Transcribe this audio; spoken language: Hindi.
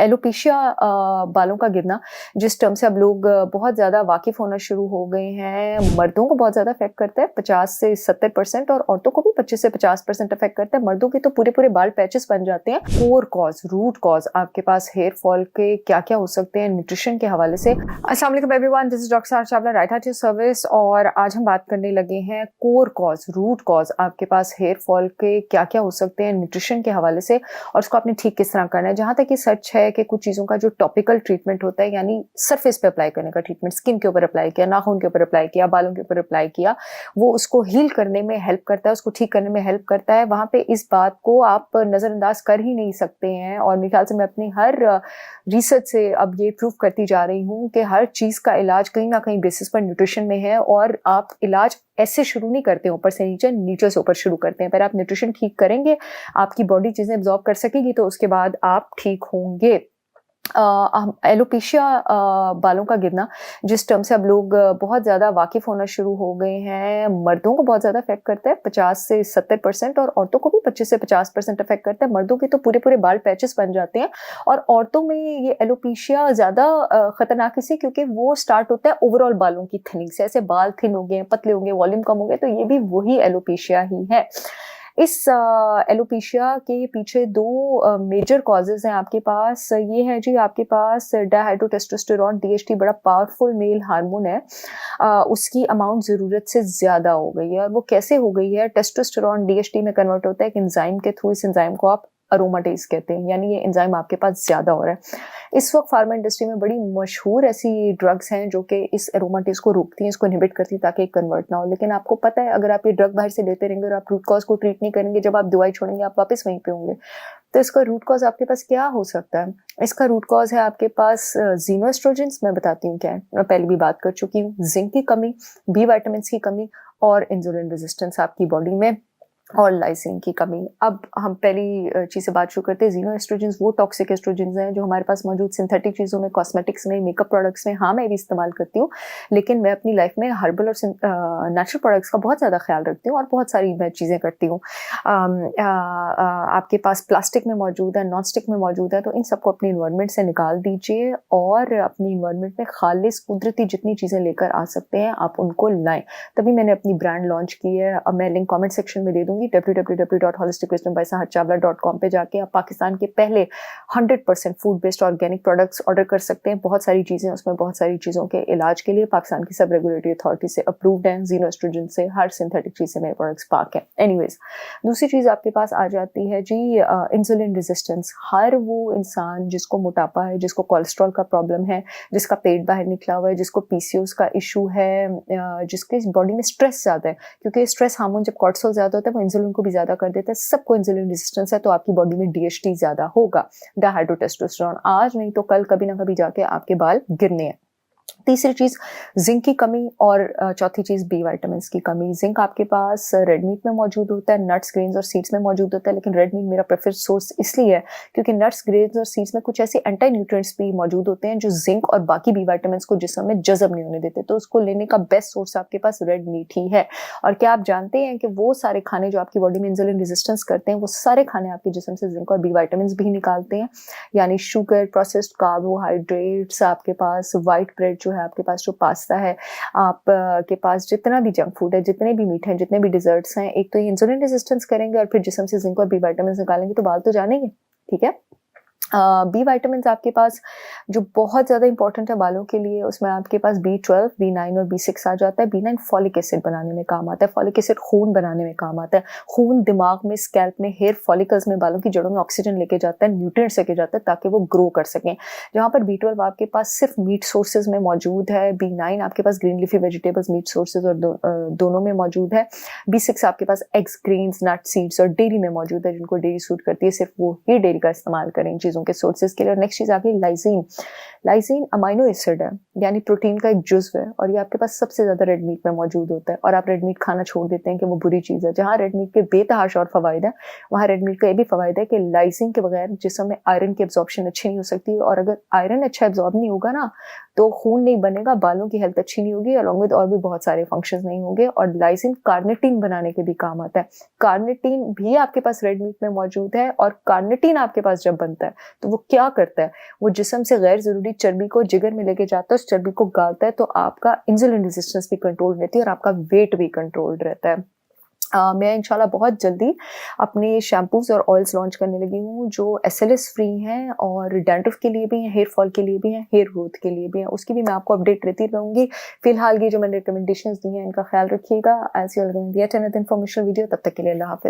एलोपेशिया बालों का गिरना, जिस टर्म से अब लोग बहुत ज़्यादा वाकिफ़ होना शुरू हो गए हैं। मर्दों को बहुत ज़्यादा अफ़ेक्ट करता है, 50 से 70% और औरतों को भी 25 से 50% अफ़ेक्ट करता है। मर्दों के तो पूरे-पूरे बाल पैचेस बन जाते हैं। कोर कॉज़, रूट कॉज़ आपके पास हेयर फॉल के क्या-क्या हो सकते हैं न्यूट्रिशन के हवाले से। अस्सलाम वालेकुम एवरीवन, दिस इज़ डॉक्टर सारा Chawla, right heart your service. और आज हम बात करने लगे हैं कोर कॉज़, रूट कॉज़ आपके पास हेयर फॉल के क्या-क्या हो सकते हैं न्यूट्रिशन के हवाले से और उसको आपने ठीक किस तरह करना है। जहाँ तक ये सच है कि कुछ चीज़ों का जो टॉपिकल ट्रीटमेंट होता है, यानी सरफेस पे अप्लाई करने का ट्रीटमेंट, स्किन के ऊपर अप्लाई किया, नाखून के ऊपर अप्लाई किया, बालों के ऊपर अप्लाई किया, वो उसको हील करने में हेल्प करता है, उसको ठीक करने में हेल्प करता है। वहाँ पे इस बात को आप नज़रअंदाज कर ही नहीं सकते हैं। और मेरे ख्याल से मैं अपनी हर रिसर्च से अब ये प्रूव करती जा रही हूँ कि हर चीज़ का इलाज कहीं न कहीं बेसिस पर न्यूट्रिशन में है। और आप इलाज ऐसे शुरू नहीं करते ऊपर से नीचे, नीचे से ऊपर शुरू करते हैं। पहले आप न्यूट्रिशन ठीक करेंगे, आपकी बॉडी चीज़ें एब्ज़ॉर्ब कर सकेगी, तो उसके बाद आप ठीक होंगे। एलोपेशिया बालों का गिरना, जिस टर्म से अब लोग बहुत ज़्यादा वाकिफ़ होना शुरू हो गए हैं। मर्दों को बहुत ज़्यादा अफ़ेक्ट करता है, 50 से 70% और औरतों को भी 25 से 50% अफ़ेक्ट करता है। मर्दों के तो पूरे-पूरे बाल पैचेस बन जाते हैं और औरतों में ये एलोपेशिया ज़्यादा खतरनाक इसलिए क्योंकि वो स्टार्ट होता है ओवरऑल बालों की थिनिंग से। ऐसे बाल थिन हो गए, पतले हो गए, वॉल्यूम कम हो गया, तो ये भी वही एलोपेशिया ही है। इस एलोपेशिया के पीछे 2 मेजर कॉजेज़ हैं आपके पास। ये है जी आपके पास डायहाइड्रोटेस्टोस्टेरोन, डीएचटी बड़ा पावरफुल मेल हार्मोन है। उसकी अमाउंट ज़रूरत से ज़्यादा हो गई है और वो कैसे हो गई है? टेस्टोस्टेरोन डीएचटी में कन्वर्ट होता है एक एंजाइम के थ्रू। इस एंजाइम को आप अरोमाटेज़ कहते हैं, यानी ये एंजाइम आपके पास ज़्यादा हो रहा है। इस वक़्त फार्मा इंडस्ट्री में बड़ी मशहूर ऐसी ड्रग्स हैं जो कि इस एरोमाटेज़ को रोकती हैं, इसको इनहिबिट करती हैं ताकि कन्वर्ट ना हो। लेकिन आपको पता है, अगर आप ये ड्रग बाहर से लेते रहेंगे और आप रूट कॉज़ को ट्रीट नहीं करेंगे, जब आप दवाई छोड़ेंगे आप वापस वहीं पे होंगे। तो इसका रूट कॉज़ आपके पास क्या हो सकता है? इसका रूट कॉज़ है आपके पास ज़ीनोएस्ट्रोजेंस। मैं बताती हूँ क्या है। मैं पहले भी बात कर चुकी हूँ। ज़िंक की कमी, बी विटामिन्स की कमी और इंसुलिन रेजिस्टेंस आपकी बॉडी में और लाइसिन की कमी। अब हम पहली चीज़ से बात शुरू करते हैं। ज़ीनोएस्ट्रोजेंस वो टॉक्सिक एस्ट्रोजेंस हैं जो हमारे पास मौजूद सिंथेटिक चीज़ों में, कॉस्मेटिक्स में, मेकअप प्रोडक्ट्स में, हाँ, मैं भी इस्तेमाल करती हूँ। लेकिन मैं अपनी लाइफ में हर्बल और नेचुरल प्रोडक्ट्स का बहुत ज़्यादा ख्याल रखती हूँ और बहुत सारी मैं चीज़ें करती हूँ। आपके पास प्लास्टिक में मौजूद है, नॉन स्टिक में मौजूद है, तो इन सबको अपनी एनवायरनमेंट से निकाल दीजिए और अपनी एनवायरनमेंट में खालिस कुदरती जितनी चीज़ें लेकर आ सकते हैं, आप उनको लाएँ। तभी मैंने अपनी ब्रांड लॉन्च की है। अब मैं लिंक कमेंट सेक्शन में दे दूँगी, www.holisticwisdom by saharchavla.com पे जाके आप पाकिस्तान के पहले 100% food based organic products order कर सकते हैं। बहुत सारी चीज़ें उसमें, बहुत सारी चीज़ों के इलाज के लिए पाकिस्तान की सब रेगुलेटरी अथॉरिटी से अप्रूव्ड हैं। ज़ीनोएस्ट्रोजन से, हर सिंथेटिक चीज़ से मेरे प्रोडक्ट्स पाक हैं। एनीवेज़, दूसरी चीज़ आपके पास आ जाती है जी इंसुलिन रेजिस्टेंस। हर वो इंसान जिसको मोटापा है, जिसको कोलेस्ट्रॉल का प्रॉब्लम है, जिसका पेट बाहर निकला हुआ है, जिसको पीसीओएस का इशू है, जिसके बॉडी में स्ट्रेस ज़्यादा है, क्योंकि स्ट्रेस हार्मोन जब कोर्टिसोल ज़्यादा होता है वो इंसुलिन को भी ज़्यादा कर देता है। सबको इंसुलिन रेजिस्टेंस है, तो आपकी बॉडी में डीएचटी ज़्यादा होगा, डायहाइड्रोटेस्टोस्टेरोन। आज नहीं तो कल, कभी ना कभी जाके आपके बाल गिरने हैं। तीसरी चीज़ ज़िंक की कमी और चौथी चीज़ बी विटामिन्स की कमी। ज़िंक आपके पास रेड मीट में मौजूद होता है, नट्स, ग्रेन्स और सीड्स में मौजूद होता है, लेकिन रेड मीट मेरा प्रेफर्ड सोर्स इसलिए है क्योंकि नट्स, ग्रेन्स और सीड्स में कुछ ऐसे एंटी न्यूट्रिएंट्स भी मौजूद होते हैं जो ज़िंक और बाकी बी विटामिन्स को जिस्म में जज़ब नहीं होने देते। तो उसको लेने का बेस्ट सोर्स आपके पास रेड मीट ही है। और क्या आप जानते हैं कि वो सारे खाने जो आपकी बॉडी में इंसुलिन रेजिस्टेंस करते हैं, वो सारे खाने आपके जिस्म से ज़िंक और बी विटामिन्स भी निकालते हैं। यानी शुगर, प्रोसेस्ड कार्बोहाइड्रेट्स, आपके पास व्हाइट ब्रेड जो है, आपके पास जो पास्ता है, आप के पास जितना भी जंक फूड है, जितने भी मीठे हैं, जितने भी डिजर्ट्स हैं, एक तो ये इंसुलिन रेजिस्टेंस करेंगे और फिर जिस्म से जिंक और बी विटामिन निकालेंगे, तो बाल तो जानेंगे। ठीक है। बी विटामिन्स आपके पास जो बहुत ज़्यादा इंपॉर्टेंट है बालों के लिए, उसमें आपके पास B12, B9 और B6 आ जाता है। B9 फॉलिक एसिड बनाने में काम आता है, फॉलिक एसिड खून बनाने में काम आता है। खून दिमाग में, स्कैल्प में, हेयर फॉलिकल्स में, बालों की जड़ों में ऑक्सीजन लेके जाता है, न्यूट्रिएंट्स लेके जाता है ताकि वो ग्रो कर सकें। जहाँ पर B12 आपके पास सिर्फ मीट सोर्सेज में मौजूद है, B9 आपके पास green leafy vegetables, meat sources और दोनों में मौजूद है। B6 आपके पास एग्स, ग्रेन्स, नट, सीड्स और डेयरी में मौजूद है। जिनको डेयरी सूट करती है, सिर्फ वो ही डेयरी का इस्तेमाल करें चीज़ों के सोर्सेज के लिए। और नेक्स्ट चीज आ गई लाइसिन। लाइसिन अमाइनो एसिड है, यानी प्रोटीन का एक जुज़्व है, और ये आपके पास सबसे ज्यादा रेड मीट में मौजूद होता है। और आप रेड मीट खाना छोड़ देते हैं कि वो बुरी चीज है। जहाँ रेड मीट के बेतहाशा और फवायद है, वहाँ रेड मीट का ये भी फवायद है कि लाइसिन के बगैर जिस्म में आयरन की एब्जॉर्प्शन अच्छी नहीं हो सकती, और अगर आयरन अच्छा एब्जॉर्ब नहीं होगा ना, तो खून नहीं बनेगा, बालों की हेल्थ अच्छी नहीं होगी, अलॉन्ग विद और भी बहुत सारे फंक्शंस नहीं होंगे। और लाइसिन कार्निटीन बनाने के भी काम आता है। कार्निटीन भी आपके पास रेड मीट में मौजूद है, और कार्निटीन आपके पास जब बनता है तो वो क्या करता है, वो जिस्म से गैर ज़रूरी चर्बी को जिगर में लेके जाता है, उस चर्बी को गालता है, तो आपका इंसुलिन रेजिस्टेंस भी कंट्रोल रहती है और आपका वेट भी कंट्रोल्ड रहता है। मैं इंशाल्लाह बहुत जल्दी अपने शैम्पूज़ और ऑयल्स लॉन्च करने लगी हूँ, जो एसएलएस फ्री हैं और डैंड्रफ के लिए भी हैं, हेयर फॉल के लिए भी हैं, हेयर ग्रोथ के लिए भी हैं। उसकी भी मैं आपको अपडेट देती रहूँगी। फिलहाल ये जो मैंने रिकमेंडेशंस दी हैं, इनका ख्याल रखिएगा। I will see you again with yet another informational video. तब तक के लिए अल्लाह हाफ़िज़।